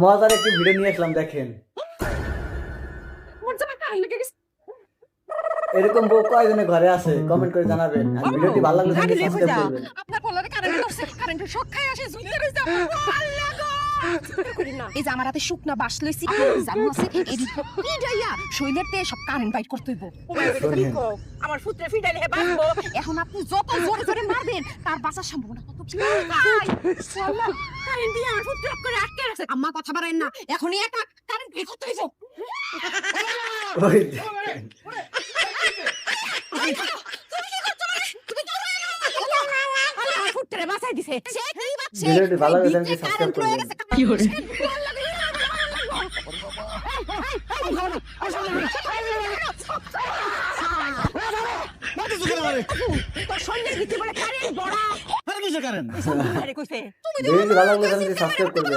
মজার একটি ভিডিও নিয়ে আসলাম, দেখেন। এরকম বউ কয়জনের ঘরে আছে কমেন্ট করে জানাবেন, আর ভিডিওটি ভালো লাগলে সাবস্ক্রাইব করবেন। আপনার ফলোয়ারে কারেন্ট ধরছে, কারেন্টের শক খায় আসে ঝুলতে রইছে। আল্লাহ গো! এই যে আমার হাতে শুকনা বাঁশ লইছি, জানো আছে এই দিক পিডাইয়া শৈলেরতে সব কারেন্ট বাইট করতে হইব। আমার ফুটরে ফিডাইলে হে বাঁচবো। এখন আপনি যত জোরে জোরে মারবেন তার বাঁচার সম্ভাবনা কত বেশি। আল্লাহ, কারেন্ট দিয়ে আমার ফুটরে করে আটকে রাখছে। আম্মা কথা বাড়াইন না, এখনই একটা কারেন্ট বের করতে হইব। ওই ভিডিওটি ভালো লাগলে সাবস্ক্রাইব করবেন। ভিডিওটি ভালো লাগলে সাবস্ক্রাইব করবেন।